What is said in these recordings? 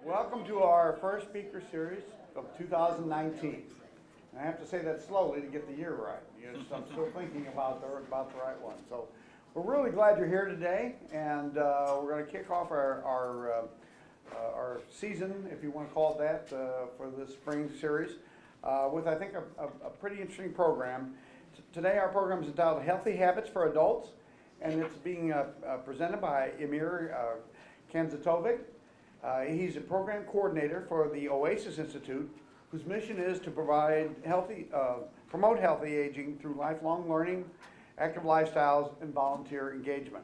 Welcome to our first speaker series of 2019. And I have to say that slowly to get the year right. I'm still thinking about the right one. So we're really glad you're here today, and we're going to kick off our season, if you want to call it that, for this spring series with, I think, a pretty interesting program. Today our program is entitled Healthy Habits for Adults, and it's being presented by Emir Kandzetovic. He's a program coordinator for the Oasis Institute, whose mission is to promote healthy aging through lifelong learning, active lifestyles, and volunteer engagement.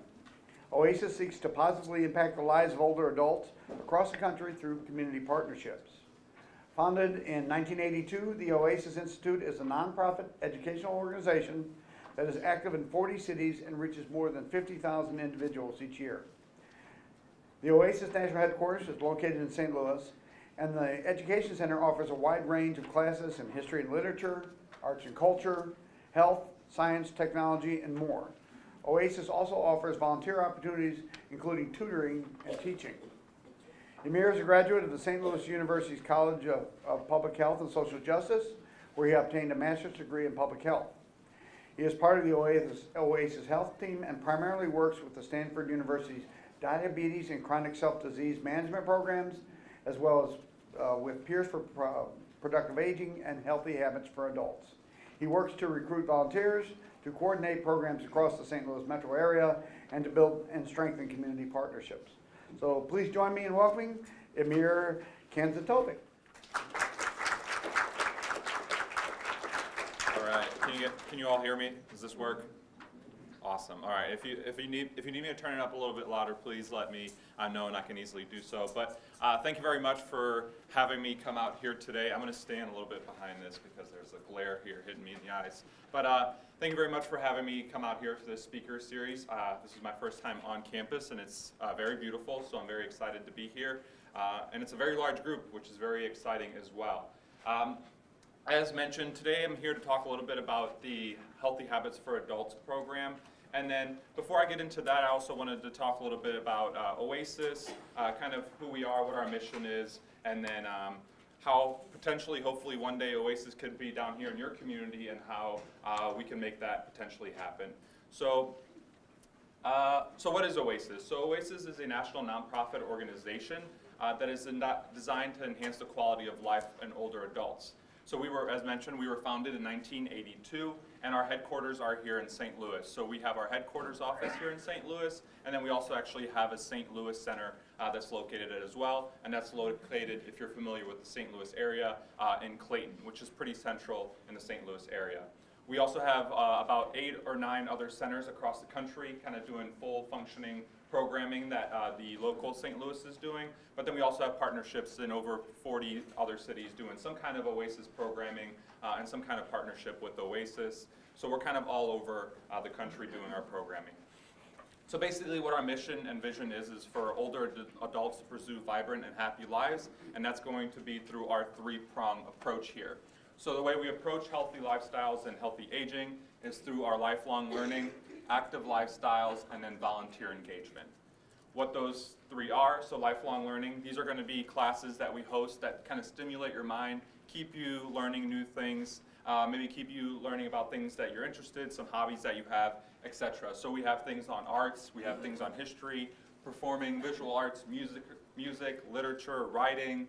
Oasis seeks to positively impact the lives of older adults across the country through community partnerships. Founded in 1982, the Oasis Institute is a nonprofit educational organization that is active in 40 cities and reaches more than 50,000 individuals each year. The Oasis National Headquarters is located in St. Louis, and the Education Center offers a wide range of classes in history and literature, arts and culture, health, science, technology, and more. Oasis also offers volunteer opportunities, including tutoring and teaching. Emir is a graduate of the St. Louis University's College of Public Health and Social Justice, where he obtained a master's degree in public health. He is part of the Oasis Health team and primarily works with the Stanford University's diabetes and chronic self-disease management programs, as well as with Peers for Productive Aging and Healthy Habits for Adults. He works to recruit volunteers, to coordinate programs across the St. Louis metro area, and to build and strengthen community partnerships. So please join me in welcoming Emir Kandzetovic. All right, can you all hear me? Does this work? Awesome. All right. If you need me to turn it up a little bit louder, please let me know, and I can easily do so. But thank you very much for having me come out here today. I'm going to stand a little bit behind this because there's a glare here hitting me in the eyes. But thank you very much for having me come out here for this speaker series. This is my first time on campus, and it's very beautiful, so I'm very excited to be here. And it's a very large group, which is very exciting as well. As mentioned, today I'm here to talk a little bit about the Healthy Habits for Adults program. And then before I get into that, I also wanted to talk a little bit about Oasis, kind of who we are, what our mission is, and then how potentially, hopefully one day Oasis could be down here in your community and how we can make that potentially happen. So what is Oasis? So Oasis is a national nonprofit organization that is designed to enhance the quality of life in older adults. So as mentioned, we were founded in 1982, and our headquarters are here in St. Louis. So we have our headquarters office here in St. Louis, and then we also actually have a St. Louis center that's located as well, and that's located, if you're familiar with the St. Louis area, in Clayton, which is pretty central in the St. Louis area. We also have about 8 or 9 other centers across the country, kind of doing full functioning programming that the local St. Louis is doing, but then we also have partnerships in over 40 other cities doing some kind of Oasis programming and some kind of partnership with Oasis. So we're kind of all over the country doing our programming. So basically what our mission and vision is for older adults to pursue vibrant and happy lives, and that's going to be through our 3-prong approach here. So the way we approach healthy lifestyles and healthy aging is through our lifelong learning, active lifestyles, and then volunteer engagement. What those 3 are, so lifelong learning, these are going to be classes that we host that kind of stimulate your mind, keep you learning new things, maybe keep you learning about things that you're interested in, some hobbies that you have, etc. So we have things on arts, we have things on history, performing, visual arts, music, literature, writing,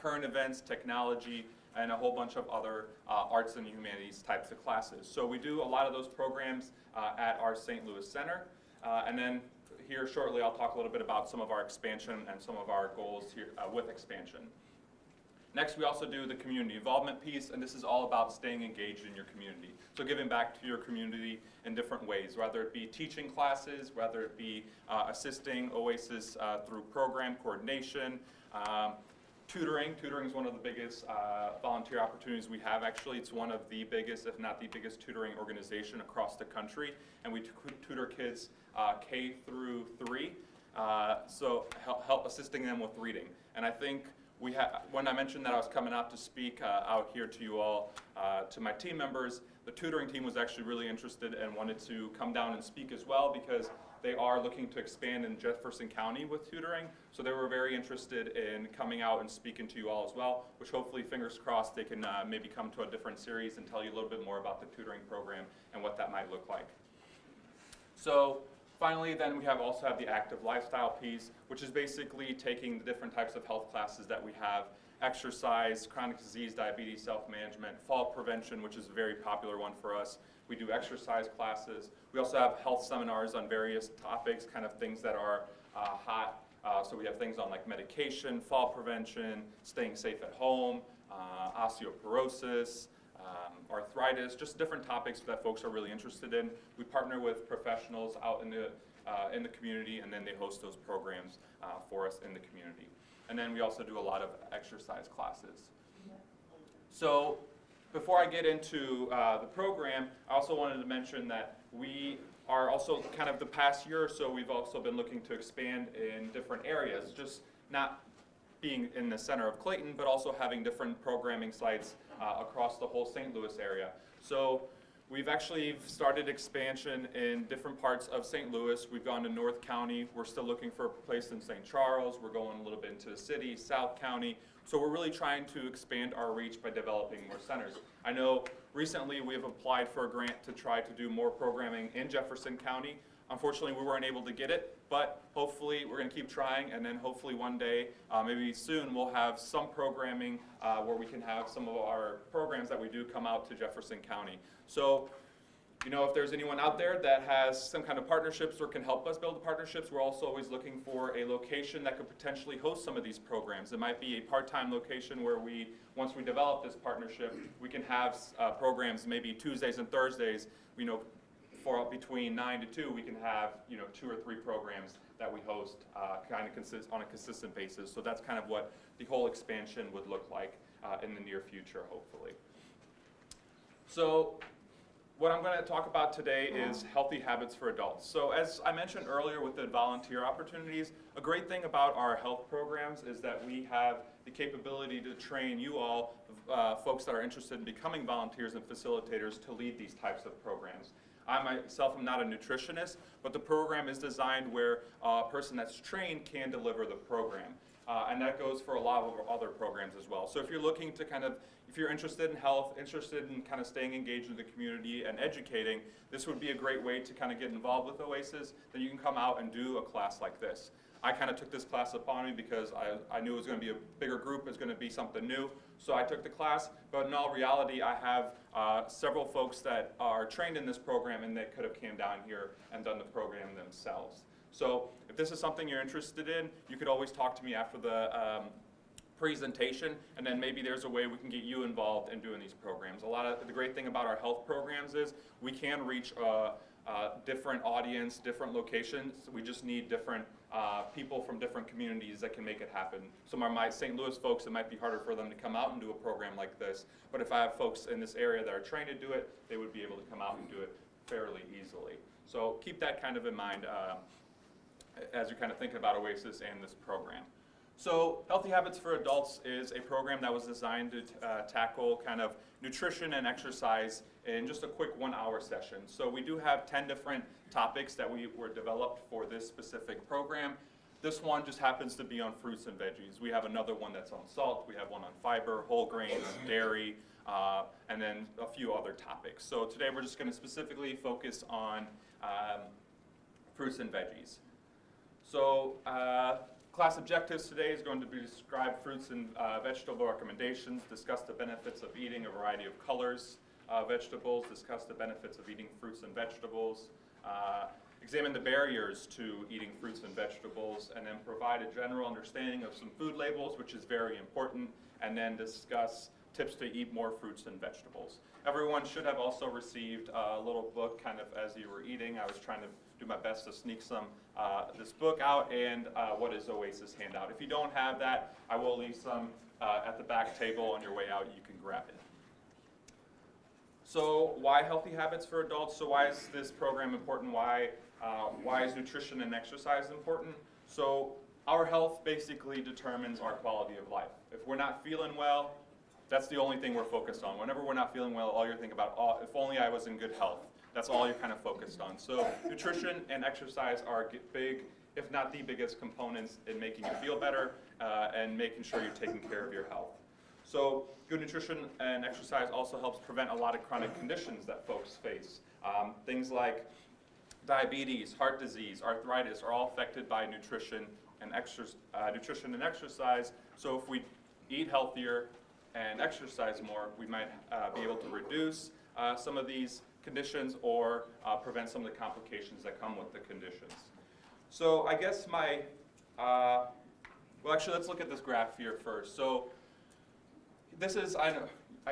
current events, technology, and a whole bunch of other arts and humanities types of classes. So we do a lot of those programs at our St. Louis Center. And then here shortly I'll talk a little bit about some of our expansion and some of our goals here with expansion. Next, we also do the community involvement piece, and this is all about staying engaged in your community. So giving back to your community in different ways, whether it be teaching classes, whether it be assisting Oasis through program coordination, tutoring. Tutoring is one of the biggest volunteer opportunities we have. Actually, it's one of the biggest, if not the biggest, tutoring organization across the country, and we tutor kids K through 3, so help assisting them with reading. And I think when I mentioned that I was coming out to speak out here to you all, to my team members, the tutoring team was actually really interested and wanted to come down and speak as well, because they are looking to expand in Jefferson County with tutoring, so they were very interested in coming out and speaking to you all as well, which hopefully, fingers crossed, they can maybe come to a different series and tell you a little bit more about the tutoring program and what that might look like. So finally, then we also have the active lifestyle piece, which is basically taking the different types of health classes that we have: exercise, chronic disease, diabetes, self-management, fall prevention, which is a very popular one for us. We do exercise classes. We also have health seminars on various topics, kind of things that are hot. So we have things on like medication, fall prevention, staying safe at home, osteoporosis, arthritis, just different topics that folks are really interested in. We partner with professionals out in the community, and then they host those programs for us in the community. And then we also do a lot of exercise classes. So before I get into the program, I also wanted to mention that we are also kind of the past year or so, we've also been looking to expand in different areas, just not being in the center of Clayton, but also having different programming sites across the whole St. Louis area. So we've actually started expansion in different parts of St. Louis. We've gone to North County. We're still looking for a place in St. Charles. We're going a little bit into the city, South County. So we're really trying to expand our reach by developing more centers. I know recently we have applied for a grant to try to do more programming in Jefferson County. Unfortunately, we weren't able to get it, but hopefully we're going to keep trying, and then hopefully one day, maybe soon, we'll have some programming where we can have some of our programs that we do come out to Jefferson County. So, you know, if there's anyone out there that has some kind of partnerships or can help us build partnerships, we're also always looking for a location that could potentially host some of these programs. It might be a part-time location where once we develop this partnership, we can have programs maybe Tuesdays and Thursdays, you know, for between 9 to 2, we can have, you know, 2 or 3 programs that we host kind of on a consistent basis. So that's kind of what the whole expansion would look like in the near future, hopefully. So what I'm going to talk about today is healthy habits for adults. So as I mentioned earlier with the volunteer opportunities, a great thing about our health programs is that we have the capability to train you all, folks that are interested in becoming volunteers and facilitators, to lead these types of programs. I myself am not a nutritionist, but the program is designed where a person that's trained can deliver the program. And that goes for a lot of other programs as well. So if you're looking to if you're interested in health, interested in kind of staying engaged in the community and educating, this would be a great way to kind of get involved with Oasis. Then you can come out and do a class like this. I kind of took this class upon me because I knew it was going to be a bigger group, it was going to be something new. So I took the class, but in all reality, I have several folks that are trained in this program and that could have came down here and done the program themselves. So if this is something you're interested in, you could always talk to me after the presentation, and then maybe there's a way we can get you involved in doing these programs. The great thing about our health programs is we can reach different audience, different locations. We just need different people from different communities that can make it happen. Some of my St. Louis folks, it might be harder for them to come out and do a program like this, but if I have folks in this area that are trained to do it, they would be able to come out and do it fairly easily. So keep that kind of in mind as you're kind of thinking about Oasis and this program. So Healthy Habits for Adults is a program that was designed to tackle kind of nutrition and exercise in just a quick 1-hour session. So we do have 10 different topics that were developed for this specific program. This one just happens to be on fruits and veggies. We have another one that's on salt. We have one on fiber, whole grains, dairy, and then a few other topics. So today we're just going to specifically focus on fruits and veggies. So class objectives today is going to be describe fruits and vegetable recommendations, discuss the benefits of eating a variety of colors, vegetables, discuss the benefits of eating fruits and vegetables, examine the barriers to eating fruits and vegetables, and then provide a general understanding of some food labels, which is very important, and then discuss tips to eat more fruits and vegetables. Everyone should have also received a little book kind of as you were eating. I was trying to do my best to sneak this book out and What is Oasis handout. If you don't have that, I will leave some at the back table on your way out. You can grab it. So why Healthy Habits for Adults? So why is this program important? Why is nutrition and exercise important? So our health basically determines our quality of life. If we're not feeling well, that's the only thing we're focused on. Whenever we're not feeling well, all you're thinking about, oh, if only I was in good health. That's all you're kind of focused on. So nutrition and exercise are big, if not the biggest components in making you feel better and making sure you're taking care of your health. So good nutrition and exercise also helps prevent a lot of chronic conditions that folks face. Things like diabetes, heart disease, arthritis are all affected by nutrition and exercise. So if we eat healthier and exercise more, we might be able to reduce some of these conditions or prevent some of the complications that come with the conditions. So I guess well actually let's look at this graph here first. So this is, I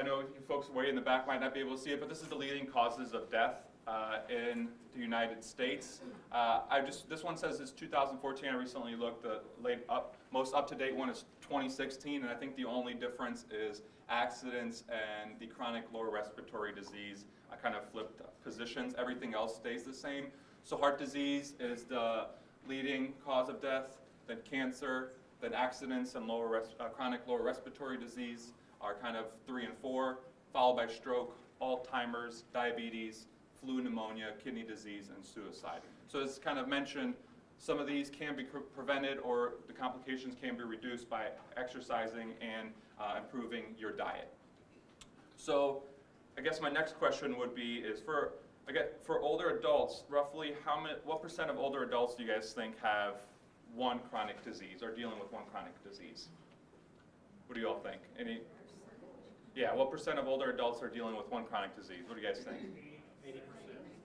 know you folks way in the back might not be able to see it, but this is the leading causes of death in the United States. This one says it's 2014. I recently looked. The most up-to-date one is 2016, and I think the only difference is accidents and the chronic lower respiratory disease. I kind of flipped positions. Everything else stays the same. So heart disease is the leading cause of death, then cancer, then accidents and chronic lower respiratory disease are kind of 3 and 4, followed by stroke, Alzheimer's, diabetes, flu, pneumonia, kidney disease, and suicide. So as kind of mentioned, some of these can be prevented or the complications can be reduced by exercising and improving your diet. So I guess my next question would be is for older adults, roughly what percent of older adults do you guys think have one chronic disease or dealing with one chronic disease? What do you all think? Yeah, what percent of older adults are dealing with one chronic disease? What do you guys think?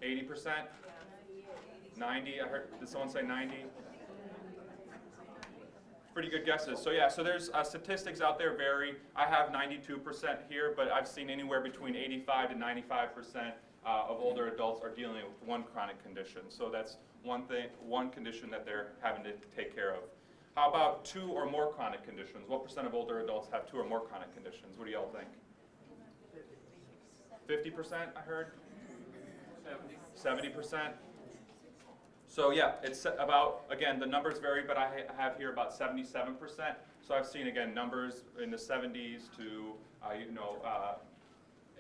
80%. 80%? 90? Did someone say 90? Pretty good guesses. So yeah, so there's statistics out there vary. I have 92% here, but I've seen anywhere between 85 to 95% of older adults are dealing with one chronic condition. So that's one condition that they're having to take care of. How about 2 or more chronic conditions? What percent of older adults have 2 or more chronic conditions? What do y'all think? 50%, I heard? 70%? So yeah, it's about, again, the numbers vary, but I have here about 77%. So I've seen, again, numbers in the 70s to,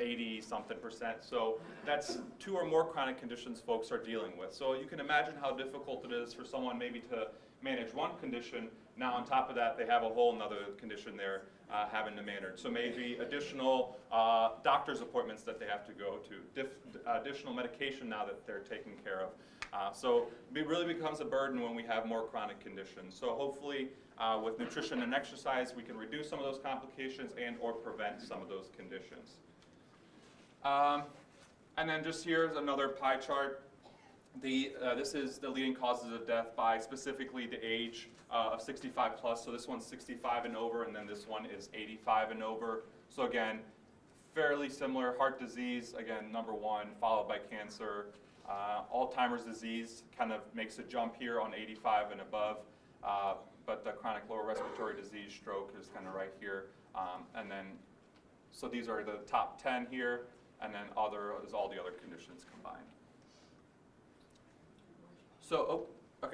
80-something%. So that's 2 or more chronic conditions folks are dealing with. So you can imagine how difficult it is for someone maybe to manage one condition. Now on top of that, they have a whole nother condition they're having to manage. So maybe additional doctor's appointments that they have to go to, additional medication now that they're taking care of. So it really becomes a burden when we have more chronic conditions. So hopefully with nutrition and exercise, we can reduce some of those complications and or prevent some of those conditions. And then just here's another pie chart. This is the leading causes of death by specifically the age of 65 plus. So this one's 65 and over, and then this one is 85 and over. So again, fairly similar. Heart disease, again, number 1, followed by cancer. Alzheimer's disease kind of makes a jump here on 85 and above, but the chronic lower respiratory disease, stroke, is kind of right here. And then, so these are the top 10 here, and then all the other conditions combined. So,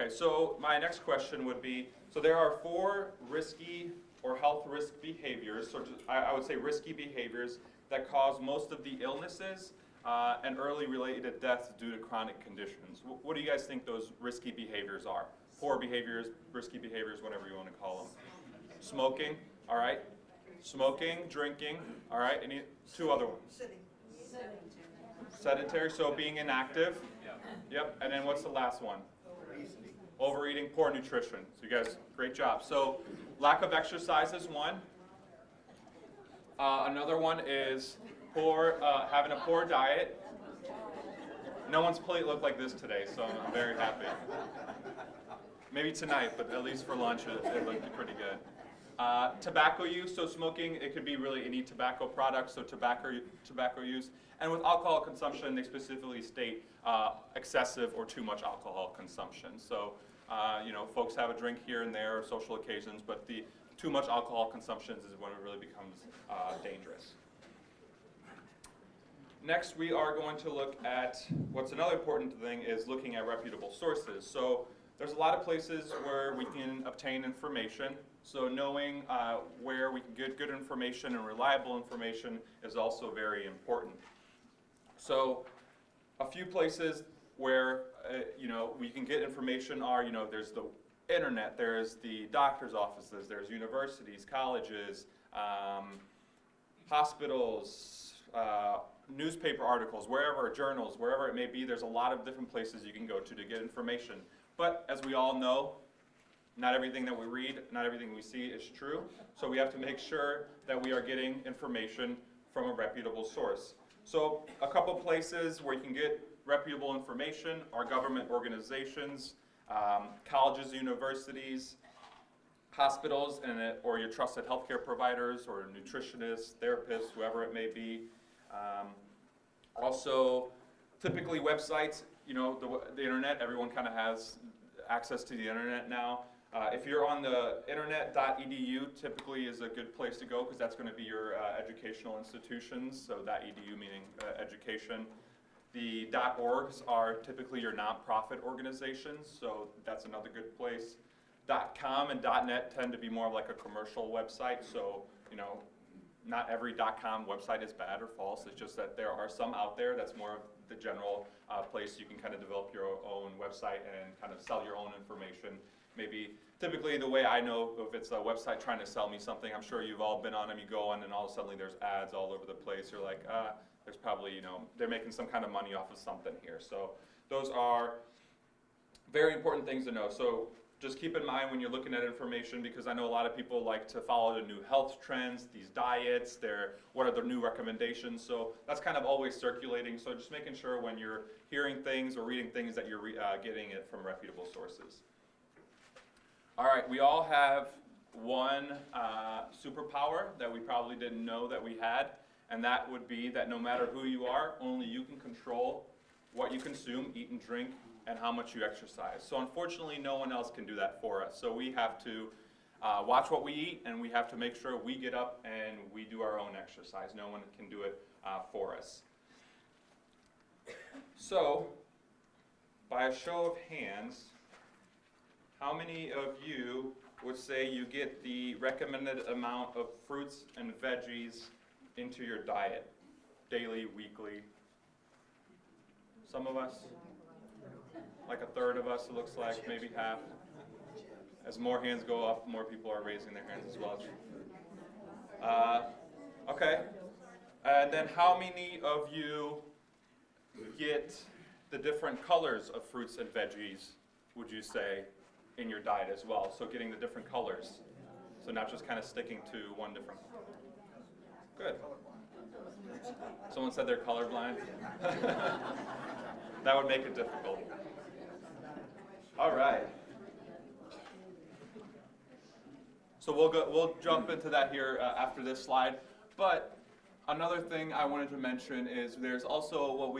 so my next question would be, so there are 4 risky or health risk behaviors, so I would say risky behaviors that cause most of the illnesses and early related deaths due to chronic conditions. What do you guys think those risky behaviors are? Poor behaviors, risky behaviors, whatever you want to call them. Smoking, all right. Smoking, drinking, all right. Any 2 other ones? Sedentary, so being inactive. Yep, and then what's the last one? Overeating, poor nutrition. So you guys, great job. So lack of exercise is one. Another one is having a poor diet. No one's plate looked like this today, so I'm very happy. Maybe tonight, but at least for lunch it looked pretty good. Tobacco use, so smoking, it could be really any tobacco product, so tobacco use. And with alcohol consumption, they specifically state excessive or too much alcohol consumption. So, folks have a drink here and there, social occasions, but the too much alcohol consumption is when it really becomes dangerous. Next, we are going to look at what's another important thing is looking at reputable sources. So there's a lot of places where we can obtain information. So knowing where we can get good information and reliable information is also very important. So A few places where we can get information are, there's the internet, there's the doctor's offices, there's universities, colleges, hospitals, newspaper articles, wherever, journals, wherever it may be. There's a lot of different places you can go to get information. But as we all know, not everything that we read, not everything we see is true. So we have to make sure that we are getting information from a reputable source. So a couple places where you can get reputable information are government organizations, colleges, universities, hospitals, or your trusted healthcare providers, or nutritionists, therapists, whoever it may be. Also, typically websites, the internet, everyone kind of has access to the internet now. If you're on the internet.edu, typically is a good place to go because that's going to be your educational institutions, so .edu meaning education. The .orgs are typically your nonprofit organizations, so that's another good place. .com and .net tend to be more like a commercial website, so not every .com website is bad or false. It's just that there are some out there that's more of the general place you can kind of develop your own website and kind of sell your own information. Maybe typically the way I know if it's a website trying to sell me something, I'm sure you've all been on them. You go on and all of a sudden there's ads all over the place. You're like, there's probably they're making some kind of money off of something here. So those are very important things to know. So just keep in mind when you're looking at information, because I know a lot of people like to follow the new health trends, these diets, what are the new recommendations. So that's kind of always circulating. So just making sure when you're hearing things or reading things that you're getting it from reputable sources. All right, we all have one superpower that we probably didn't know that we had, and that would be that no matter who you are, only you can control what you consume, eat and drink, and how much you exercise. So unfortunately, no one else can do that for us. So we have to watch what we eat, and we have to make sure we get up and we do our own exercise. No one can do it for us. So, by a show of hands, how many of you would say you get the recommended amount of fruits and veggies into your diet, daily, weekly? Some of us? Like a third of us, it looks like, maybe half. As more hands go up, more people are raising their hands as well. Okay. And then how many of you get the different colors of fruits and veggies, would you say, in your diet as well? So getting the different colors. So not just kind of sticking to one different. Good. Someone said they're colorblind. That would make it difficult. All right. So we'll jump into that here after this slide. But another thing I wanted to mention is there's also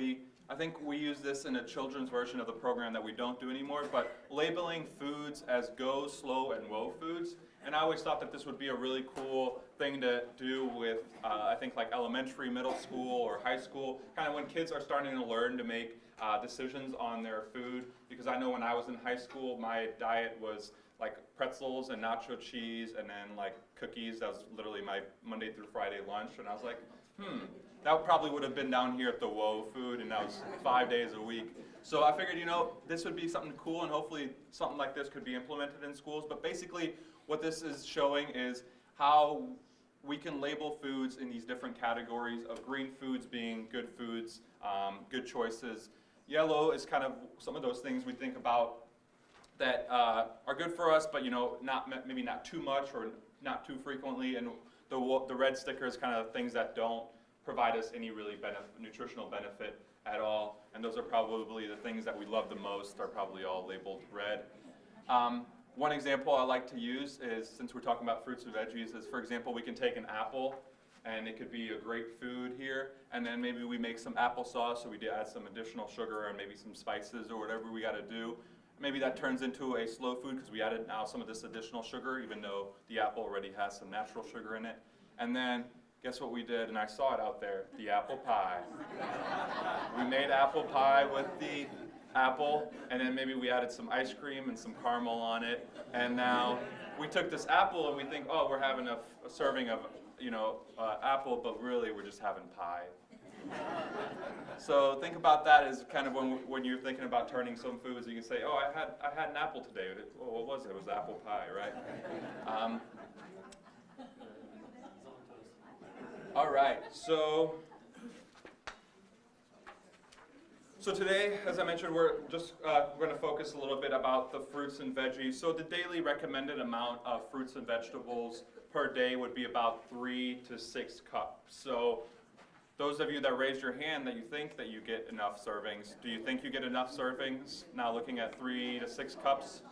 I think we use this in a children's version of the program that we don't do anymore, but labeling foods as go, slow, and whoa foods. And I always thought that this would be a really cool thing to do with, I think, like elementary, middle school, or high school, kind of when kids are starting to learn to make decisions on their food. Because I know when I was in high school, my diet was like pretzels and nacho cheese and then like cookies. That was literally my Monday through Friday lunch. And I was like, that probably would have been down here at the whoa food, and that was 5 days a week. So I figured, this would be something cool, and hopefully something like this could be implemented in schools. But basically, what this is showing is how we can label foods in these different categories of green foods being good foods, good choices. Yellow is kind of some of those things we think about that are good for us, but maybe not too much or not too frequently. And the red sticker is kind of things that don't provide us any really nutritional benefit at all. And those are probably the things that we love the most are probably all labeled red. One example I like to use is, since we're talking about fruits and veggies, is for example, we can take an apple, and it could be a great food here, and then maybe we make some applesauce, so we add some additional sugar and maybe some spices or whatever we got to do. Maybe that turns into a slow food because we added now some of this additional sugar, even though the apple already has some natural sugar in it. And then, guess what we did? And I saw it out there, the apple pie. We made apple pie with the apple, and then maybe we added some ice cream and some caramel on it. And now we took this apple and we think, oh, we're having a serving of apple, but really we're just having pie. So think about that as kind of when you're thinking about turning some foods, you can say, oh, I had an apple today. Well, what was it? It was apple pie, right? All right, so today, as I mentioned, we're going to focus a little bit about the fruits and veggies. So the daily recommended amount of fruits and vegetables per day would be about 3 to 6 cups. So those of you that raised your hand that you think that you get enough servings, do you think you get enough servings? Now looking at 3 to 6 cups?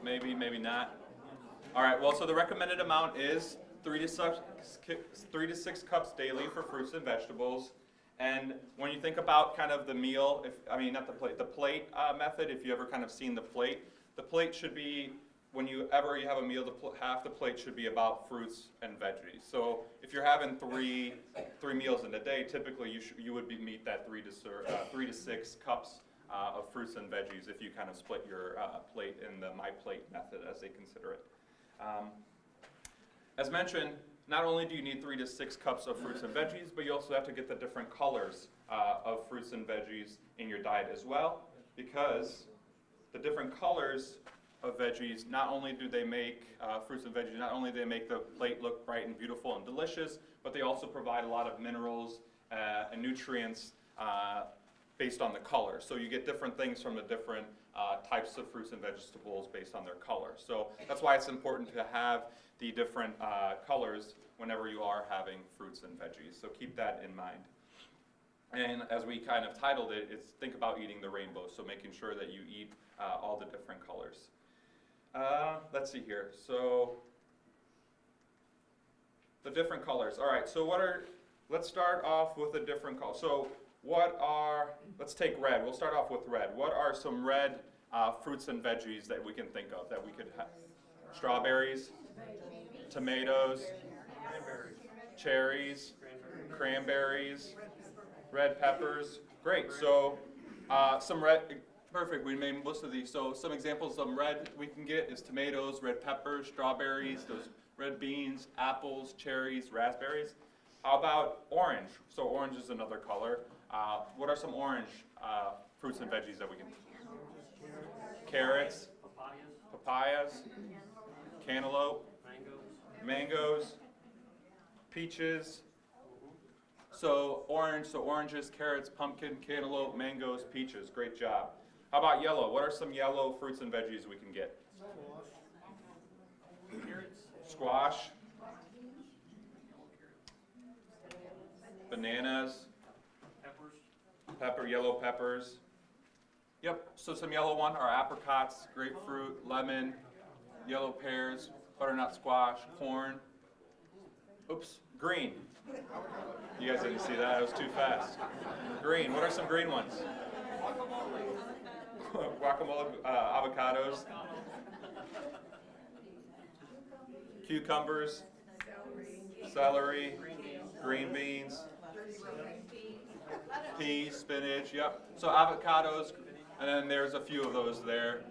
Maybe not. All right, well, so the recommended amount is 3 to 6 cups daily for fruits and vegetables. And when you think about kind of the meal, not the plate method, if you ever kind of seen the plate should be, whenever you have a meal, half the plate should be about fruits and veggies. So if you're having three meals in a day, typically you would meet that 3 to 6 cups of fruits and veggies if you kind of split your plate in the Myplate method, as they consider it. As mentioned, not only do you need 3 to 6 cups of fruits and veggies, but you also have to get the different colors of fruits and veggies in your diet as well, because the different colors of veggies, not only do they make fruits and veggies, not only do they make the plate look bright and beautiful and delicious, but they also provide a lot of minerals and nutrients based on the color. So you get different things from the different types of fruits and vegetables based on their color. So that's why it's important to have the different colors whenever you are having fruits and veggies. So keep that in mind. And as we kind of titled it, it's think about eating the rainbow. So making sure that you eat all the different colors. Let's see here. So the different colors. All right. So let's start off with the different colors. So let's take red. We'll start off with red. What are some red fruits and veggies that we can think of that we could have? Strawberries, tomatoes, cherries, cranberries, red peppers. Great. So some red. Perfect. We made most of these. So some examples of red we can get is tomatoes, red peppers, strawberries, those red beans, apples, cherries, raspberries. How about orange? So orange is another color. What are some orange fruits and veggies that we can? Carrots, papayas, cantaloupe, mangoes, peaches. So oranges, carrots, pumpkin, cantaloupe, mangoes, peaches. Great job. How about yellow? What are some yellow fruits and veggies we can get? Squash, bananas, yellow peppers. Yep, so some yellow one are apricots, grapefruit, lemon, yellow pears, butternut squash, corn. Oops, green. You guys didn't see that, it was too fast. Green, what are some green ones? Guacamole, avocados, cucumbers, celery, green beans, peas, spinach, yep. So avocados, and then there's a few of those there.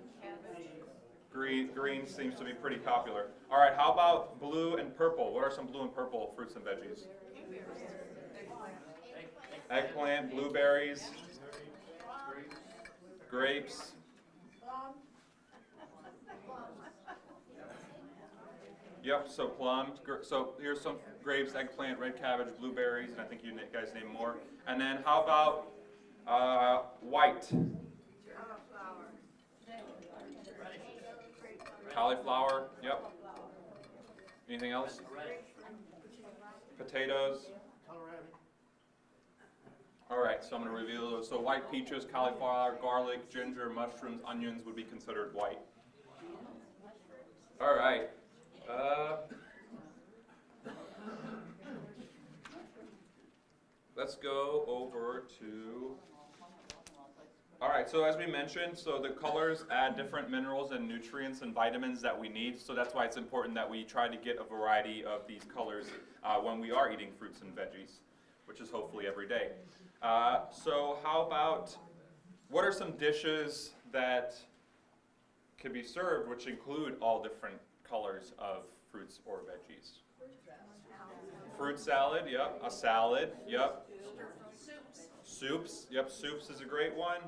Green seems to be pretty popular. All right, how about blue and purple? What are some blue and purple fruits and veggies? Eggplant, blueberries, grapes, yep, so plums. So here's some grapes, eggplant, red cabbage, blueberries, and I think you guys name more. And then how about white? Cauliflower, yep. Anything else? Potatoes. All right, so I'm going to reveal those. So white peaches, cauliflower, garlic, ginger, mushrooms, onions would be considered white. All right. Let's go over to... All right, so as we mentioned, so the colors add different minerals and nutrients and vitamins that we need. So that's why it's important that we try to get a variety of these colors when we are eating fruits and veggies, which is hopefully every day. So how about, what are some dishes that can be served which include all different colors of fruits or veggies? fruit salad, yep. A salad, yep. Soups, yep. Soups is a great one.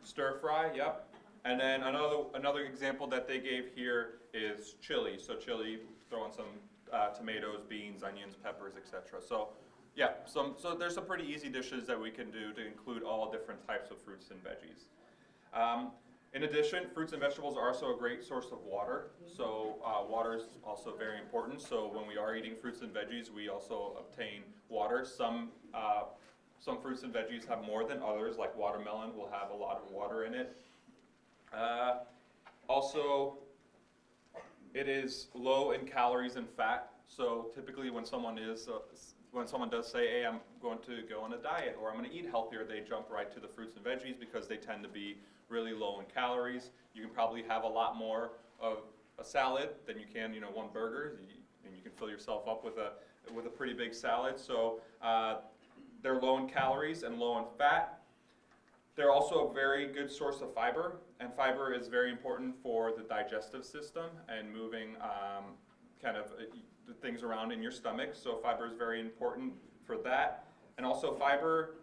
Stir fry, yep. And then another example that they gave here is chili. So chili, throw in some tomatoes, beans, onions, peppers, etc. So yeah, so there's some pretty easy dishes that we can do to include all different types of fruits and veggies. In addition, fruits and vegetables are also a great source of water. So water is also very important. So when we are eating fruits and veggies, we also obtain water. Some fruits and veggies have more than others, like watermelon will have a lot of water in it. Also, it is low in calories and fat. So typically when someone does say, hey, I'm going to go on a diet or I'm going to eat healthier, they jump right to the fruits and veggies because they tend to be really low in calories. You can probably have a lot more of a salad than you can, one burger, and you can fill yourself up with a pretty big salad. So they're low in calories and low in fat. They're also a very good source of fiber, and fiber is very important for the digestive system and moving the things around in your stomach. So fiber is very important for that. And also fiber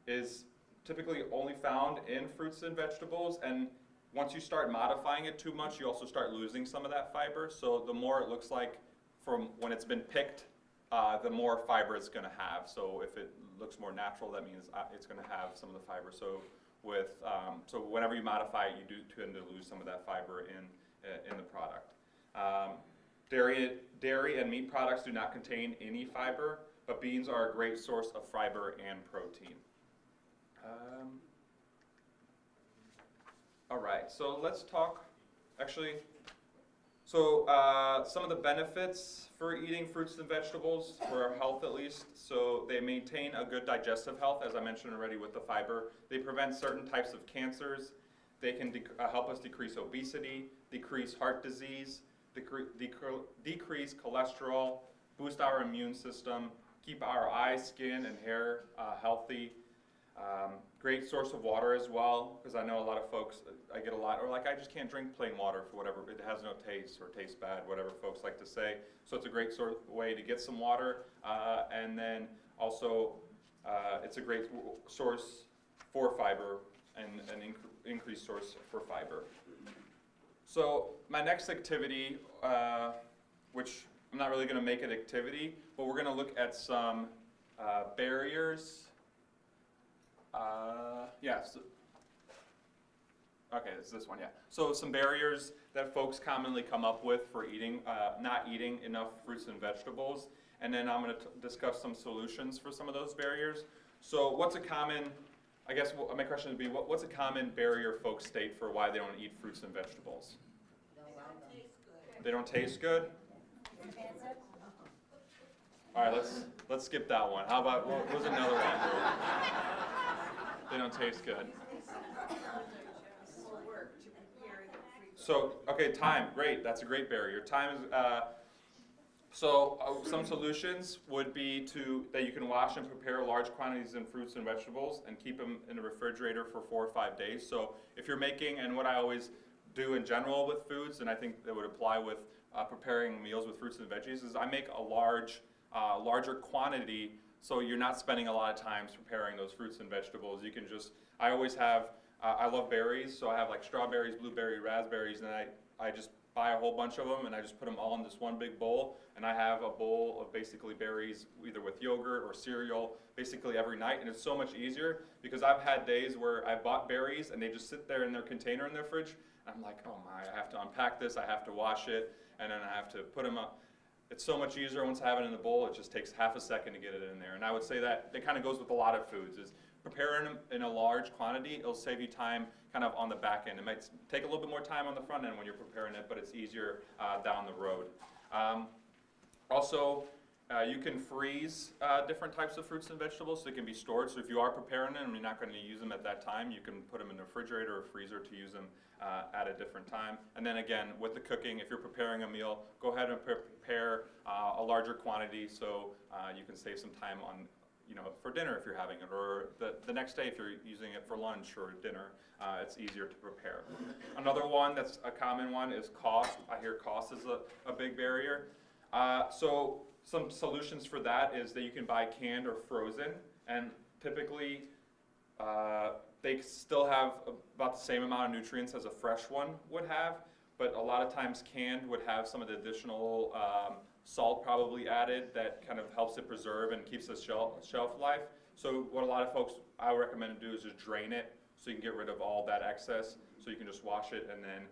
is typically only found in fruits and vegetables, and once you start modifying it too much, you also start losing some of that fiber. So the more it looks like from when it's been picked, the more fiber it's going to have. So if it looks more natural, that means it's going to have some of the fiber. So so whenever you modify it, you do tend to lose some of that fiber in the product. Dairy and meat products do not contain any fiber, but beans are a great source of fiber and protein. All right, so let's talk, some of the benefits for eating fruits and vegetables, for our health at least. So they maintain a good digestive health, as I mentioned already with the fiber. They prevent certain types of cancers. They can help us decrease obesity, decrease heart disease, decrease cholesterol, boost our immune system, keep our eyes, skin, and hair healthy. Great source of water as well, because I know a lot of folks, I get a lot, or like, I just can't drink plain water for whatever, it has no taste or tastes bad, whatever folks like to say. So it's a great sort of way to get some water, and then also it's a great source for fiber and an increased source for fiber. So my next activity, which I'm not really going to make an activity, but we're going to look at some barriers. Okay, it's this one, yeah. So some barriers that folks commonly come up with for eating, not eating enough fruits and vegetables, and then I'm going to discuss some solutions for some of those barriers. So what's a common, I guess my question would be, what's a common barrier folks state for why they don't eat fruits and vegetables? They don't taste good? All right, let's skip that one. How about, what was another one? They don't taste good. So, okay, time, great, that's a great barrier. Time is, some solutions would be that you can wash and prepare large quantities of fruits and vegetables and keep them in the refrigerator for 4 or 5 days. So if you're making, and what I always do in general with foods, and I think that would apply with preparing meals with fruits and veggies, is I make a larger quantity, so you're not spending a lot of time preparing those fruits and vegetables. You can just, I always have, I love berries, so I have like strawberries, blueberries, raspberries, and I just buy a whole bunch of them and I just put them all in this one big bowl, and I have a bowl of basically berries either with yogurt or cereal basically every night, and it's so much easier because I've had days where I bought berries and they just sit there in their container in their fridge, and I'm like, oh my, I have to unpack this, I have to wash it, and then I have to put them up. It's so much easier once I have it in the bowl. It just takes half a second to get it in there. And I would say that it kind of goes with a lot of foods, is preparing them in a large quantity. It'll save you time kind of on the back end. It might take a little bit more time on the front end when you're preparing it, but it's easier down the road. You can freeze different types of fruits and vegetables, so they can be stored. So if you are preparing them and you're not going to use them at that time, you can put them in the refrigerator or freezer to use them at a different time. And then again, with the cooking, if you're preparing a meal, go ahead and prepare a larger quantity so you can save some time on, for dinner if you're having it, or the next day if you're using it for lunch or dinner. It's easier to prepare. Another one that's a common one is cost. I hear cost is a big barrier. So some solutions for that is that you can buy canned or frozen, and typically they still have about the same amount of nutrients as a fresh one would have, but a lot of times canned would have some of the additional salt probably added that kind of helps it preserve and keeps the shelf life. So what a lot of folks I would recommend to do is just drain it so you can get rid of all that excess, so you can just wash it and then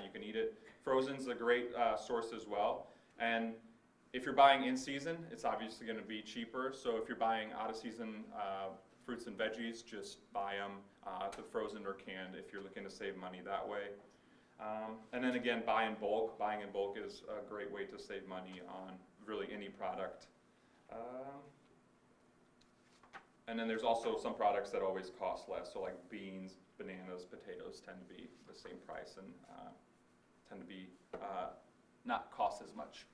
you can eat it. Frozen's a great source as well. And if you're buying in season, it's obviously going to be cheaper. So if you're buying out of season fruits and veggies, just buy them the frozen or canned if you're looking to save money that way. And then again, buy in bulk. Buying in bulk is a great way to save money on really any product. And then there's also some products that always cost less. So like beans, bananas, potatoes tend to be the same price and tend to be not cost as much.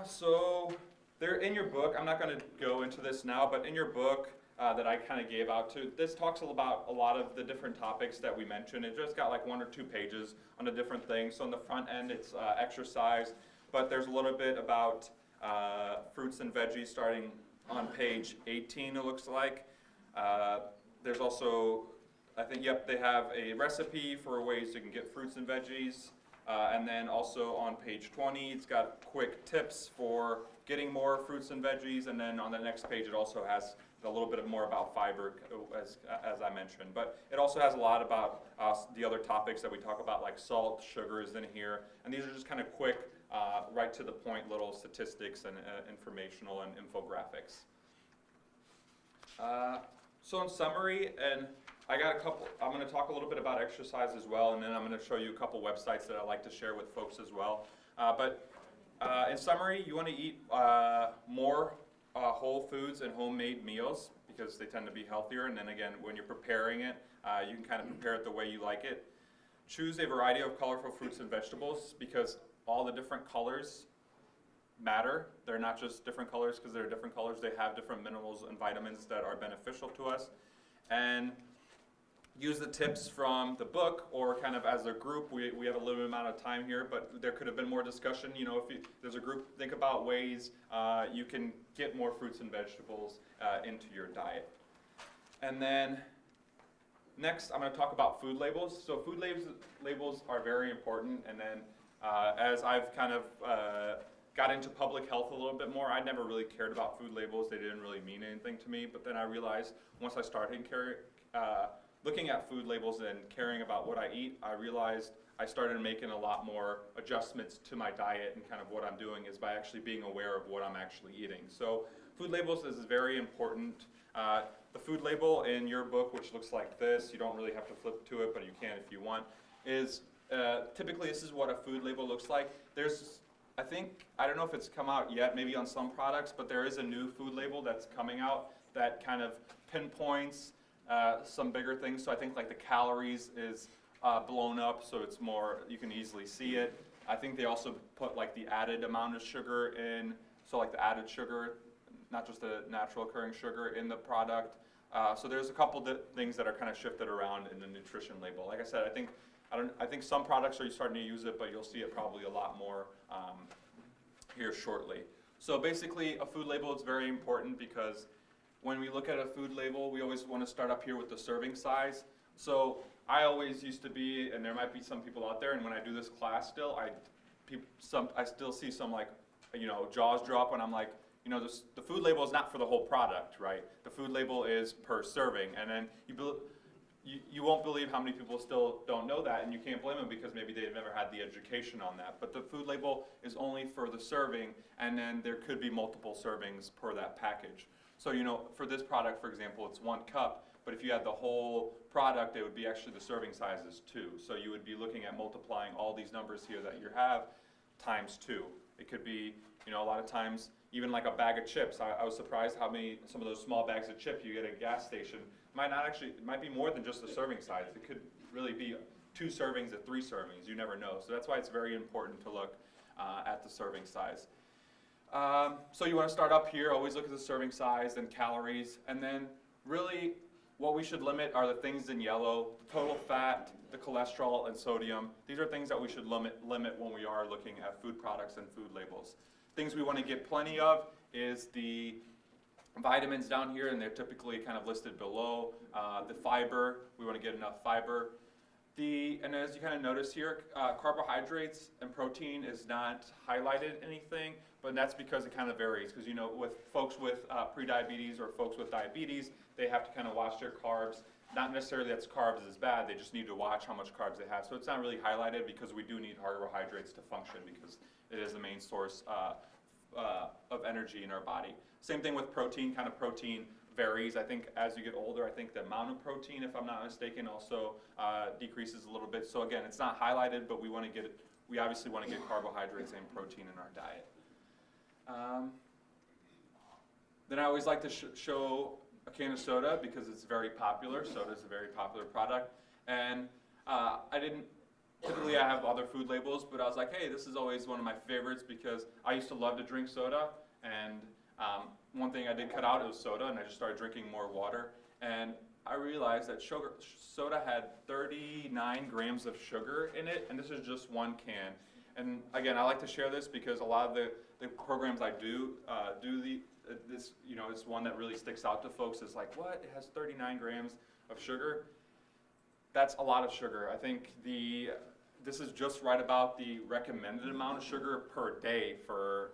So they're in your book. I'm not going to go into this now, but in your book that I kind of gave out to, this talks about a lot of the different topics that we mentioned. It just got like 1 or 2 pages on the different things. So on the front end, it's exercise, but there's a little bit about fruits and veggies starting on page 18, it looks like. There's also, I think, yep, they have a recipe for ways you can get fruits and veggies. And then also on page 20, it's got quick tips for getting more fruits and veggies. And then on the next page, it also has a little bit more about fiber, as I mentioned. But it also has a lot about the other topics that we talk about, like salt, sugar is in here. And these are just kind of quick, right to the point little statistics and informational and infographics. So in summary, and I got a couple, I'm going to talk a little bit about exercise as well, and then I'm going to show you a couple websites that I like to share with folks as well. But in summary, you want to eat more whole foods and homemade meals because they tend to be healthier. And then again, when you're preparing it, you can kind of prepare it the way you like it. Choose a variety of colorful fruits and vegetables because all the different colors matter. They're not just different colors because they're different colors. They have different minerals and vitamins that are beneficial to us. And use the tips from the book, or kind of as a group. We have a limited amount of time here, but there could have been more discussion. You know, if there's a group, think about ways you can get more fruits and vegetables into your diet. And then next, I'm going to talk about food labels. So food labels are very important. And then as I've kind of got into public health a little bit more, I never really cared about food labels. They didn't really mean anything to me. But then I realized once I started looking at food labels and caring about what I eat, I realized I started making a lot more adjustments to my diet, and kind of what I'm doing is by actually being aware of what I'm actually eating. So food labels is very important. The food label in your book, which looks like this, you don't really have to flip to it, but you can if you want, is typically this is what a food label looks like. There's, I don't know if it's come out yet, maybe on some products, but there is a new food label that's coming out that kind of pinpoints some bigger things. So I think like the calories is blown up, so it's more, you can easily see it. I think they also put like the added amount of sugar in, so like the added sugar, not just the natural occurring sugar in the product. So there's a couple things that are kind of shifted around in the nutrition label. Like I said, I think some products are starting to use it, but you'll see it probably a lot more here shortly. So basically, a food label is very important because when we look at a food label, we always want to start up here with the serving size. So I always used to be, and there might be some people out there, and when I do this class still, I still see some like, you know, jaws drop when I'm like, you know, the food label is not for the whole product, right? The food label is per serving, and then you won't believe how many people still don't know that, and you can't blame them because maybe they've never had the education on that. But the food label is only for the serving, and then there could be multiple servings per that package. So, you know, for this product, for example, it's 1 cup, but if you had the whole product, it would be actually the serving size is 2. So you would be looking at multiplying all these numbers here that you have times 2. It could be, you know, a lot of times, even like a bag of chips. I was surprised how many, some of those small bags of chips you get at a gas station, it might be more than just the serving size. It could really be 2 servings or 3 servings. You never know. So that's why it's very important to look at the serving size. So you want to start up here, always look at the serving size and calories, and then really what we should limit are the things in yellow: the total fat, the cholesterol, and sodium. These are things that we should limit when we are looking at food products and food labels. things we want to get plenty of is the vitamins down here, and they're typically kind of listed below. The fiber, we want to get enough fiber. And as you kind of notice here, carbohydrates and protein is not highlighted anything, but that's because it kind of varies. Because with folks with prediabetes or folks with diabetes, they have to kind of watch their carbs. Not necessarily that carbs is bad, they just need to watch how much carbs they have. So it's not really highlighted because we do need carbohydrates to function because it is the main source of energy in our body. Same thing with protein, kind of protein varies. I think as you get older, I think the amount of protein, if I'm not mistaken, also decreases a little bit. So again, it's not highlighted, but we obviously want to get carbohydrates and protein in our diet. Then I always like to show a can of soda because it's very popular. Soda is a very popular product. And typically I have other food labels, but I was like, hey, this is always one of my favorites because I used to love to drink soda, and one thing I did cut out was soda, and I just started drinking more water. And I realized that soda had 39 grams of sugar in it, and this is just one can. And again, I like to share this because a lot of the programs I do this, it's one that really sticks out to folks. Is like, what? It has 39 grams of sugar. That's a lot of sugar. I think this is just right about the recommended amount of sugar per day for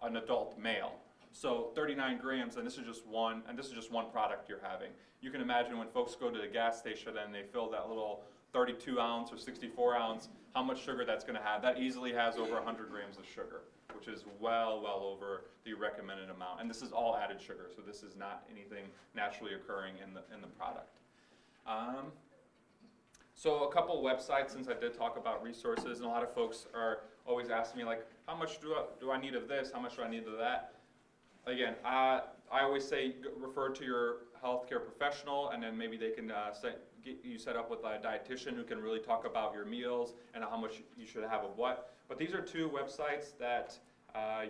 an adult male. So 39 grams, and this is just one product you're having. You can imagine when folks go to the gas station and they fill that little 32 ounce or 64 ounce, how much sugar that's going to have. That easily has over 100 grams of sugar, which is well over the recommended amount. And this is all added sugar, so this is not anything naturally occurring in the product. So a couple websites, since I did talk about resources, and a lot of folks are always asking me, like, how much do I need of this? How much do I need of that? Again, I always say refer to your healthcare professional, and then maybe they can get you set up with a dietitian who can really talk about your meals and how much you should have of what. But these are two websites that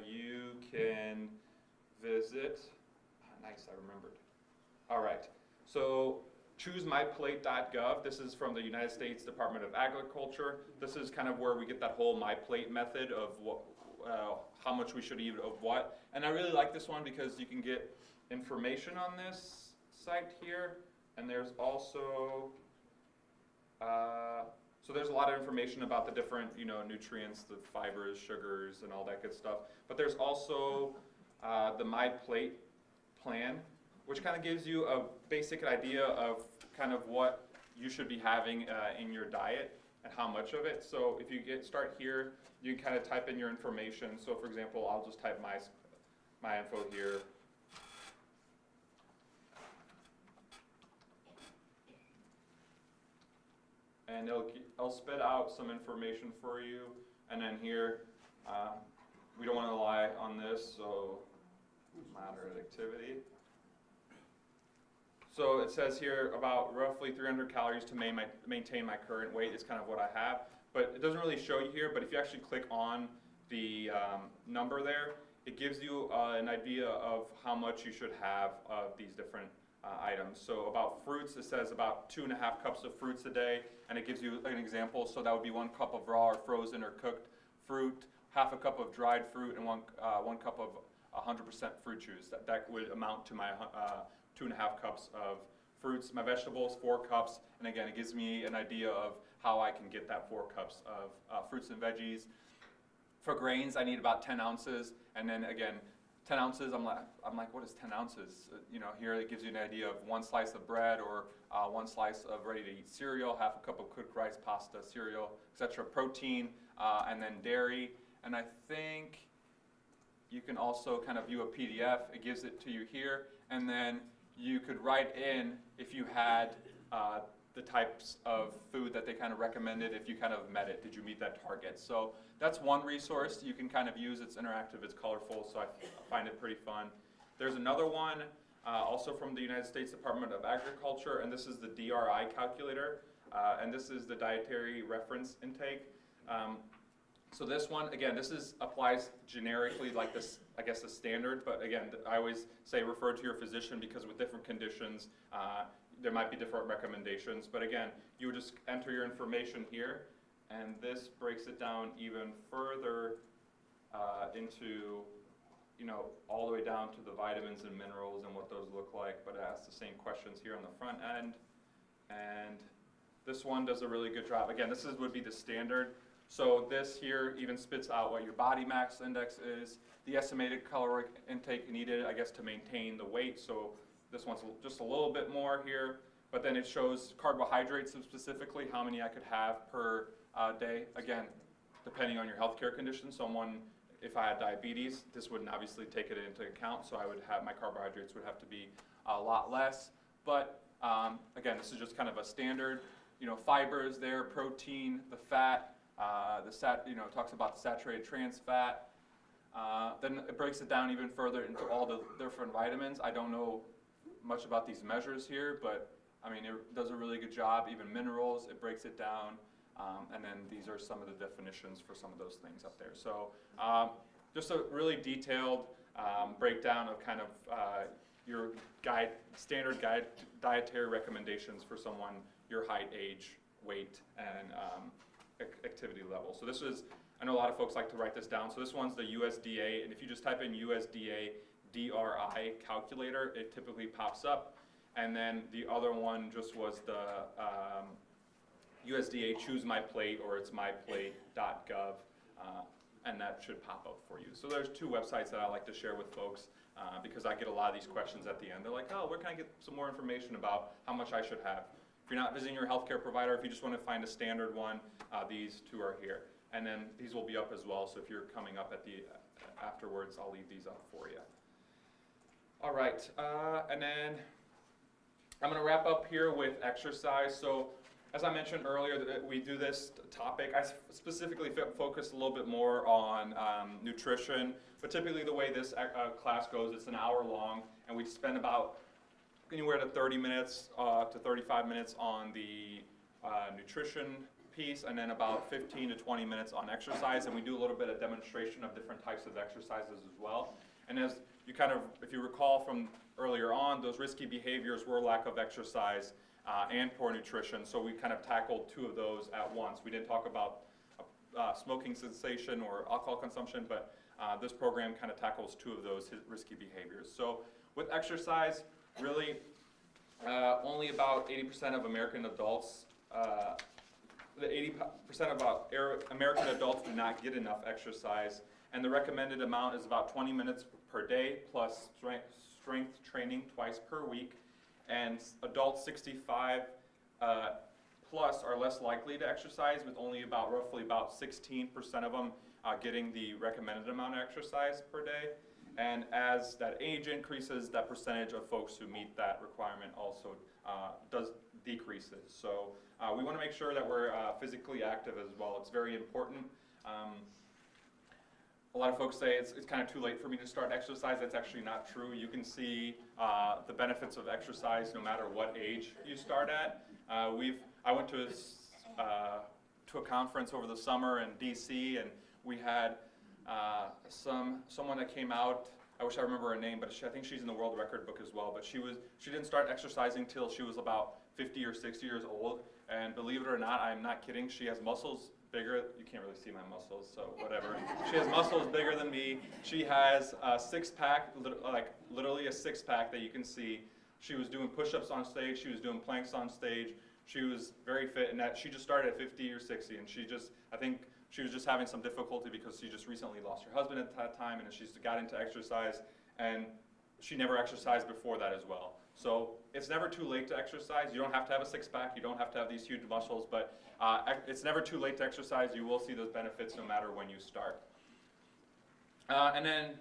you can visit. Nice, I remembered. All right, so choose myplate.gov. This is from the United States Department of Agriculture. This is kind of where we get that whole MyPlate method of how much we should eat of what. And I really like this one because you can get information on this site here, and there's also so there's a lot of information about the different nutrients, the fibers, sugars, and all that good stuff. But there's also the MyPlate Plan, which kind of gives you a basic idea of kind of what you should be having in your diet and how much of it. So if you start here, you can kind of type in your information. So for example, I'll just type my info here. And it'll spit out some information for you. And then here, we don't want to rely on this, so moderate activity. So it says here about roughly 300 calories to maintain my current weight is kind of what I have. But it doesn't really show you here, but if you actually click on the number there, it gives you an idea of how much you should have of these different items. So about fruits, it says about 2.5 cups of fruits a day, and it gives you an example. So that would be 1 cup of raw or frozen or cooked fruit, 1/2 cup of dried fruit, and 1 cup of 100% fruit juice. That would amount to my 2.5 cups of fruits. My vegetables, 4 cups, and again, it gives me an idea of how I can get that 4 cups of fruits and veggies. For grains, I need about 10 ounces, and then again, 10 ounces, I'm like, what is 10 ounces? Here it gives you an idea of 1 slice of bread or 1 slice of ready-to-eat cereal, 1/2 cup of cooked rice, pasta, cereal, etc. Protein, and then dairy. And I think you can also kind of view a PDF. It gives it to you here, and then you could write in if you had the types of food that they kind of recommended, if you kind of met it. Did you meet that target? So that's one resource you can kind of use. It's interactive, it's colorful, so I find it pretty fun. There's another one also from the United States Department of Agriculture, and this is the DRI calculator, and this is the dietary reference intake. So this one, again, applies generically like this, I guess, the standard, but again, I always say refer to your physician because with different conditions, there might be different recommendations. But again, you would just enter your information here, and this breaks it down even further into, all the way down to the vitamins and minerals and what those look like, but it asks the same questions here on the front end. And this one does a really good job. Again, this would be the standard. So this here even spits out what your body mass index is, the estimated caloric intake needed, I guess, to maintain the weight. So this one's just a little bit more here, but then it shows carbohydrates specifically, how many I could have per day. Again, depending on your healthcare condition. If I had diabetes, this wouldn't obviously take it into account, so my carbohydrates would have to be a lot less. But again, this is just kind of a standard, fibers there, protein, the fat, it talks about the saturated trans fat. Then it breaks it down even further into all the different vitamins. I don't know much about these measures here, but it does a really good job. Even minerals, it breaks it down. And then these are some of the definitions for some of those things up there. So just a really detailed breakdown of kind of your standard dietary recommendations for someone your height, age, weight, and activity level. So I know a lot of folks like to write this down. So this one's the USDA, and if you just type in USDA DRI calculator, it typically pops up. And then the other one just was the USDA Choose My Plate, or it's myplate.gov, and that should pop up for you. So there's two websites that I like to share with folks because I get a lot of these questions at the end. They're like, oh, where can I get some more information about how much I should have? If you're not visiting your healthcare provider, if you just want to find a standard one, these two are here. And then these will be up as well, so if you're coming up afterwards, I'll leave these up for you. All right, and then I'm going to wrap up here with exercise. So as I mentioned earlier, we do this topic. I specifically focus a little bit more on nutrition, but typically the way this class goes, it's an hour long, and we spend about anywhere to 30 minutes to 35 minutes on the nutrition piece, and then about 15 to 20 minutes on exercise, and we do a little bit of demonstration of different types of exercises as well. And as you if you recall from earlier on, those risky behaviors were lack of exercise and poor nutrition, so we kind of tackled two of those at once. We didn't talk about smoking cessation or alcohol consumption, but this program kind of tackles two of those risky behaviors. So with exercise, really only about 80% of American adults, the 80% of American adults do not get enough exercise, and the recommended amount is about 20 minutes per day plus strength training twice per week. And adults 65 plus are less likely to exercise, with only roughly about 16% of them getting the recommended amount of exercise per day. And as that age increases, that percentage of folks who meet that requirement also decreases. So we want to make sure that we're physically active as well. It's very important. A lot of folks say it's kind of too late for me to start exercise. That's actually not true. You can see the benefits of exercise no matter what age you start at. I went to a conference over the summer in DC, and we had someone that came out. I wish I remember her name, but I think she's in the world record book as well. But she didn't start exercising till she was about 50 or 60 years old. And believe it or not, I'm not kidding. She has muscles bigger. You can't really see my muscles, so whatever. She has muscles bigger than me. She has a six-pack, like literally a six-pack that you can see. She was doing push-ups on stage. She was doing planks on stage. She was very fit, and she just started at 50 or 60, and I think she was just having some difficulty because she just recently lost her husband at that time, and she's got into exercise, and she never exercised before that as well. So it's never too late to exercise. You don't have to have a six-pack. You don't have to have these huge muscles, but it's never too late to exercise. You will see those benefits no matter when you start. And then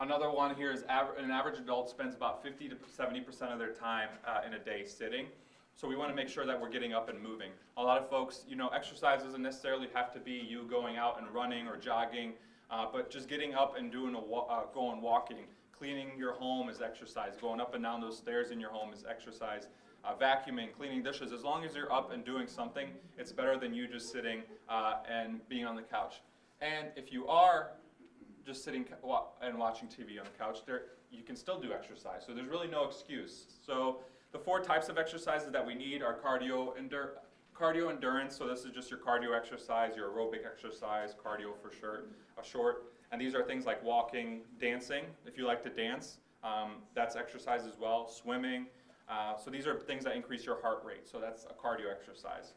another one here is an average adult spends about 50 to 70% of their time in a day sitting. So we want to make sure that we're getting up and moving. A lot of folks, exercise doesn't necessarily have to be you going out and running or jogging, but just getting up and going walking. Cleaning your home is exercise. Going up and down those stairs in your home is exercise. Vacuuming, cleaning dishes. As long as you're up and doing something, it's better than you just sitting and being on the couch. And if you are just sitting and watching TV on the couch, you can still do exercise. So there's really no excuse. So the four types of exercises that we need are cardio cardio endurance, so this is just your cardio exercise, your aerobic exercise, cardio for short. And these are things like walking, dancing, if you like to dance, that's exercise as well, swimming. So these are things that increase your heart rate, so that's a cardio exercise.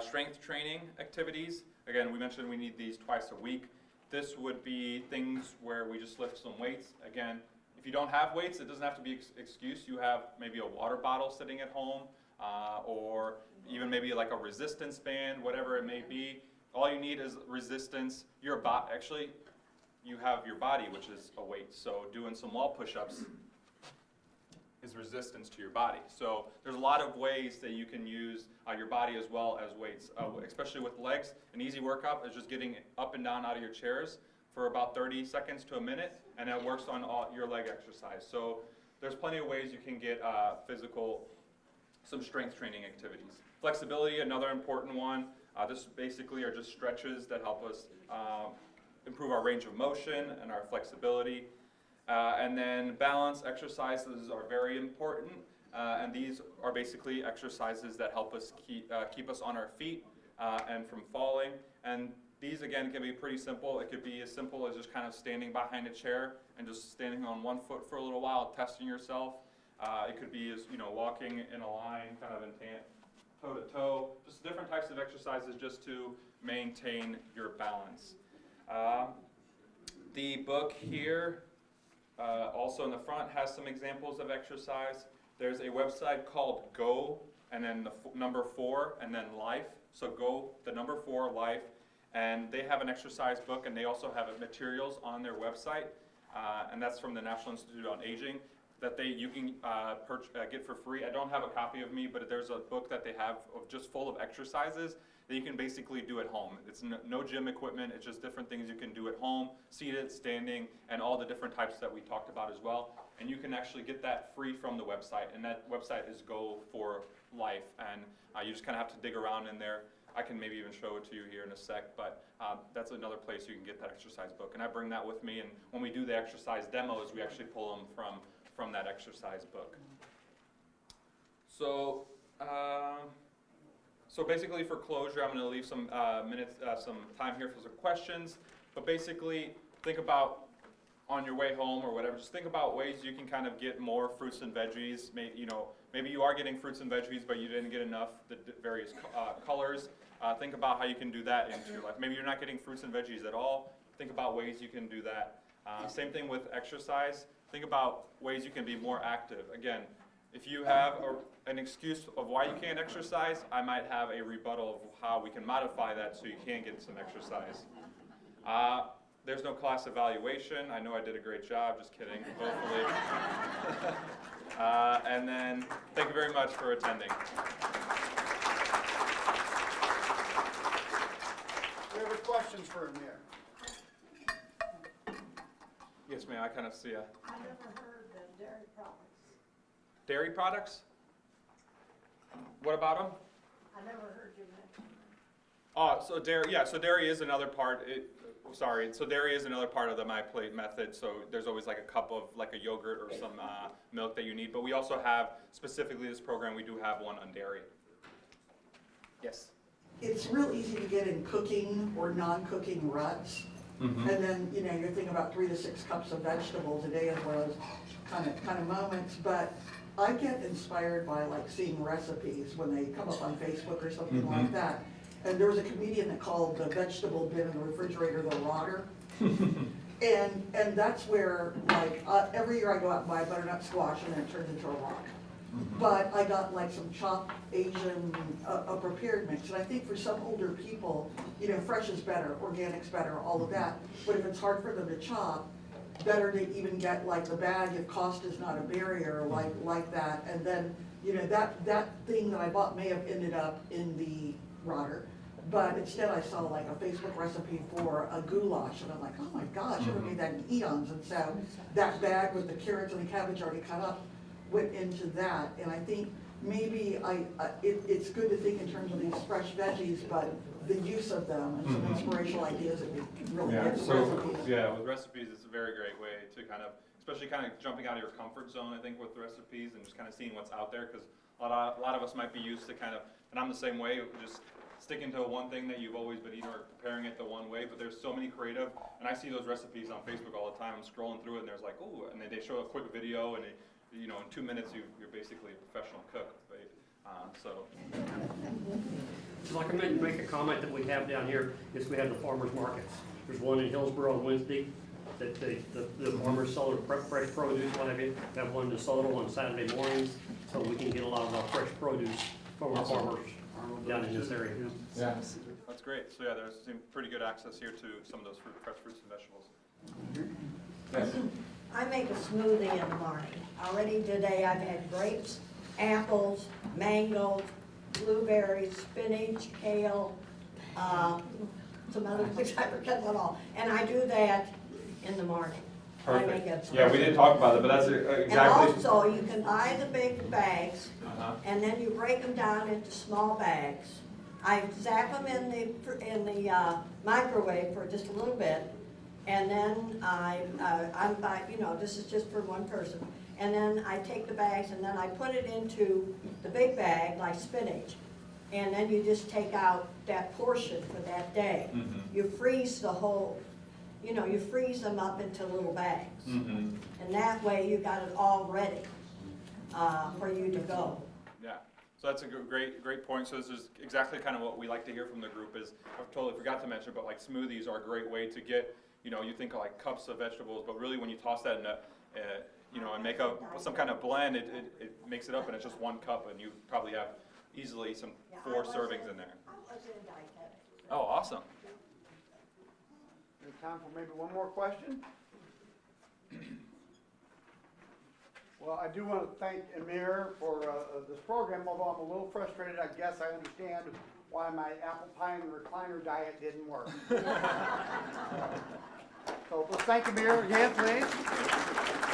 Strength training activities, again, we mentioned we need these twice a week. This would be things where we just lift some weights. Again, if you don't have weights, it doesn't have to be excuse. You have maybe a water bottle sitting at home, or even maybe like a resistance band, whatever it may be. All you need is resistance. Actually, you have your body, which is a weight. So doing some wall push-ups is resistance to your body. So there's a lot of ways that you can use your body as well as weights, especially with legs. An easy workout is just getting up and down out of your chairs for about 30 seconds to a minute, and that works on all your leg exercise. So there's plenty of ways you can get some strength training activities. Flexibility, another important one. This basically are just stretches that help us improve our range of motion and our flexibility. And then balance exercises are very important, and these are basically exercises that help us keep us on our feet and from falling. And these, again, can be pretty simple. It could be as simple as just kind of standing behind a chair and just standing on one foot for a little while, testing yourself. It could be as, walking in a line, kind of in toe to toe. Just different types of exercises just to maintain your balance. The book here, also in the front, has some examples of exercise. There's a website called Go, and then the number 4, and then Life. So Go, the number 4, Life. And they have an exercise book, and they also have materials on their website, and that's from the National Institute on Aging, that you can get for free. I don't have a copy of me, but there's a book that they have just full of exercises that you can basically do at home. It's no gym equipment, it's just different things you can do at home, seated, standing, and all the different types that we talked about as well. And you can actually get that free from the website, and that website is Go for Life, and you just kind of have to dig around in there. I can maybe even show it to you here in a sec, but that's another place you can get that exercise book. And I bring that with me, and when we do the exercise demos, we actually pull them from that exercise book. So, so basically for closure, I'm going to leave some some time here for some questions. But basically, think about on your way home or whatever. Just think about ways you can kind of get more fruits and veggies. Maybe you are getting fruits and veggies, but you didn't get enough the various colors. Think about how you can do that into your life. Maybe you're not getting fruits and veggies at all. Think about ways you can do that. Same thing with exercise. Think about ways you can be more active. Again, if you have an excuse of why you can't exercise, I might have a rebuttal of how we can modify that so you can get some exercise. There's no class evaluation. I know I did a great job, just kidding, hopefully. And then, thank you very much for attending. We have questions for Amir. Yes, ma'am, I kind of see a... I never heard of dairy products. Dairy products? What about them? I never heard you mention. So dairy, yeah, so dairy is another part, so dairy is another part of the Myplate method, so there's always like a cup of like a yogurt or some milk that you need, but we also have, specifically this program, we do have one on dairy. Yes? It's real easy to get in cooking or non-cooking ruts. Mm-hmm. And then, you're thinking about 3 to 6 cups of vegetables a day as well as kind of moments, but I get inspired by like seeing recipes when they come up on Facebook or something Mm-hmm. like that. And there was a comedian that called the vegetable bin in the refrigerator the rotter. and that's where, like, every year I go out and buy butternut squash and then it turns into a rock. Mm-hmm. But I got like some chopped Asian, a prepared mix, and I think for some older people, fresh is better, organic's better, all of that. But if it's hard for them to chop, better to even get like the bag if cost is not a barrier, like that. And then, that thing that I bought may have ended up in the rotter. But instead I saw like a Facebook recipe for a goulash, and I'm like, oh my gosh, I haven't made that in eons. And so that bag with the carrots and the cabbage already cut up went into that. And I think maybe it's good to think in terms of these fresh veggies, but the use of them and some inspirational ideas that we really get with recipes. Yeah, with recipes, it's a very great way to kind of, especially kind of jumping out of your comfort zone, I think, with the recipes and just kind of seeing what's out there, because a lot of us might be used to kind of, and I'm the same way, just sticking to one thing that you've always been eating or preparing it the one way, but there's so many creative, and I see those recipes on Facebook all the time. I'm scrolling through it and there's like, ooh, and then they show a quick video and in 2 minutes you're basically a professional cook. Right? So like I meant to make a comment that we have down here is we have the farmers markets. There's one in Hillsborough on Wednesday that the farmers sell their fresh produce, whatever. We have one in DeSoto on Saturday mornings, so we can get a lot of our fresh produce from our farmers down in this area. Yeah. That's great. So yeah, there's some pretty good access here to some of those fresh fruits and vegetables. Yes. I make a smoothie in the morning. Already today I've had grapes, apples, mangoes, blueberries, spinach, kale, some other things I forget what all. And I do that in the morning. I make a Yeah, we didn't talk about it, but that's And exactly. also, you can buy the big bags, Uh-huh. and then you break them down into small bags. I zap them in the microwave for just a little bit, and then I'm by, this is just for one person. And then I take the bags and then I put it into the big bag, like spinach. And then you just take out that portion for that day. Mhm. You freeze the whole, you freeze them up into little bags. Mm-hmm. And that way you got it all ready for you to go. Yeah, so that's a great point. So this is exactly kind of what we like to hear from the group is, I totally forgot to mention, but like smoothies are a great way to get, you think of like cups of vegetables, but really when you toss that in and make some kind of blend, it makes it up and it's just 1 cup and you probably have easily some 4 servings in there. I was in Dietary. Oh, awesome. There's time for maybe one more question? Well, I do want to thank Emir for this program, although I'm a little frustrated. I guess I understand why my apple pie and recliner diet didn't work. So let's thank Emir again, please.